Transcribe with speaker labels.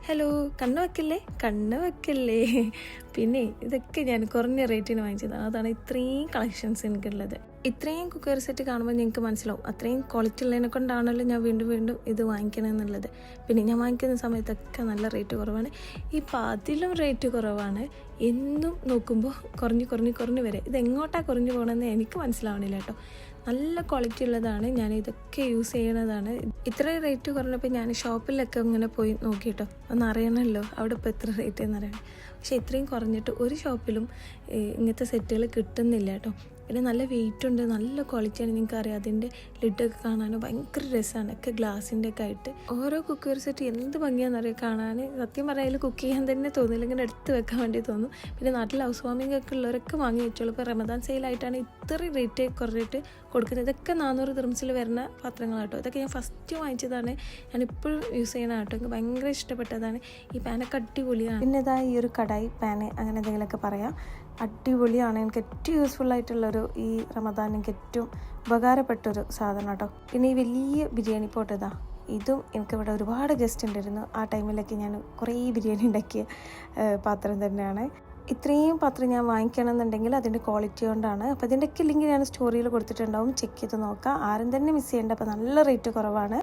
Speaker 1: Hello, കണ്ണ് വെക്കല്ലേ. പിന്നെ ഇതൊക്കെ ഞാൻ കുറഞ്ഞ റേറ്റിന് വാങ്ങിച്ചതാണ്. അതാണ് ഇത്രയും കളക്ഷൻസ് എനിക്കുള്ളത്. ഇത്രയും കുക്കർ സെറ്റ് കാണുമ്പോൾ ഞങ്ങൾക്ക് മനസ്സിലാവും അത്രയും ക്വാളിറ്റി ഉള്ളതിനെ കൊണ്ടാണല്ലോ ഞാൻ വീണ്ടും വീണ്ടും ഇത് വാങ്ങിക്കണം എന്നുള്ളത്. പിന്നെ ഞാൻ വാങ്ങിക്കുന്ന സമയത്തൊക്കെ നല്ല റേറ്റ് കുറവാണ്. ഇപ്പം അതിലും റേറ്റ് കുറവാണ്. എന്നും നോക്കുമ്പോൾ കുറഞ്ഞ് വരെ. ഇതെങ്ങോട്ടാണ് കുറഞ്ഞു പോകണമെന്ന് എനിക്ക് മനസ്സിലാവണില്ല കേട്ടോ. നല്ല ക്വാളിറ്റി ഉള്ളതാണ്. ഞാൻ ഇതൊക്കെ യൂസ് ചെയ്യണതാണ്. ഇത്രയും റേറ്റ് കുറഞ്ഞപ്പോൾ ഞാൻ ഷോപ്പിലൊക്കെ ഇങ്ങനെ പോയി നോക്കിയിട്ടോ, ഒന്ന് അറിയണമല്ലോ അവിടെ ഇപ്പോൾ എത്ര റേറ്റ് എന്നറിയണം. പക്ഷേ ഇത്രയും കുറഞ്ഞിട്ട് ഒരു ഷോപ്പിലും ഇങ്ങനത്തെ സെറ്റുകൾ കിട്ടുന്നില്ല കേട്ടോ. പിന്നെ നല്ല വെയിറ്റ് ഉണ്ട്, നല്ല ക്വാളിറ്റിയാണ്. നിങ്ങൾക്കറിയാം, അതിൻ്റെ ലിഡൊക്കെ കാണാൻ ഭയങ്കര രസമാണ്. ഒക്കെ ഗ്ലാസിൻ്റെ ഒക്കെ ആയിട്ട് ഓരോ കുക്കർ സെറ്റ് എന്ത് ഭംഗിയാണെന്നറിയാം കാണാൻ. സത്യം പറഞ്ഞാൽ കുക്ക് ചെയ്യാൻ തന്നെ തോന്നില്ല, ഇങ്ങനെ എടുത്ത് വെക്കാൻ വേണ്ടി തോന്നും. പിന്നെ നാട്ടിൽ ഹൗസ് വാമിംഗ് ഒക്കെ ഉള്ളവരൊക്കെ വാങ്ങി വെച്ചോളൂ. ഇപ്പോൾ റമദാൻ സെയിലായിട്ടാണ് ഇത്രയും റേറ്റ് കുറഞ്ഞിട്ട് കൊടുക്കുന്നത്. ഇതൊക്കെ 400 ദിർഹംസിൽ വരുന്ന പാത്രങ്ങളാട്ടോ. ഇതൊക്കെ ഞാൻ ഫസ്റ്റ് വാങ്ങിച്ചതാണ്, ഞാനിപ്പോഴും യൂസ് ചെയ്യണ കേട്ടോ. എനിക്ക് ഭയങ്കര ഇഷ്ടപ്പെട്ടതാണ്. ഈ പാനൊക്കെ അടിപൊളിയാണ്. പിന്നെ ഇതാ ഈ ഒരു കടായി പാന് അങ്ങനെ എന്തെങ്കിലുമൊക്കെ പറയാം, അടിപൊളിയാണ്. എനിക്ക് ഏറ്റവും യൂസ്ഫുൾ ആയിട്ടുള്ളൊരു ഈ റമദാൻ എനിക്ക് ഏറ്റവും ഉപകാരപ്പെട്ടൊരു സാധനം കേട്ടോ. പിന്നെ ഈ വലിയ ബിരിയാണി പോട്ട് ഇതാ, ഇതും എനിക്കിവിടെ ഒരുപാട് ഗസ്റ്റ് ഉണ്ടായിരുന്നു. ആ ടൈമിലൊക്കെ ഞാൻ കുറേ ബിരിയാണി ഉണ്ടാക്കിയ പാത്രം തന്നെയാണ്. ഇത്രയും പാത്രം ഞാൻ വാങ്ങിക്കണം എന്നുണ്ടെങ്കിൽ അതിൻ്റെ ക്വാളിറ്റി കൊണ്ടാണ്. അപ്പോൾ ഇതിൻ്റെയൊക്കെ ലിങ്ക് ഞാൻ സ്റ്റോറിയിൽ കൊടുത്തിട്ടുണ്ടാവും, ചെക്ക് ചെയ്ത് നോക്കാം. ആരും തന്നെ മിസ് ചെയ്യേണ്ട. അപ്പോൾ നല്ല റേറ്റ് കുറവാണ്.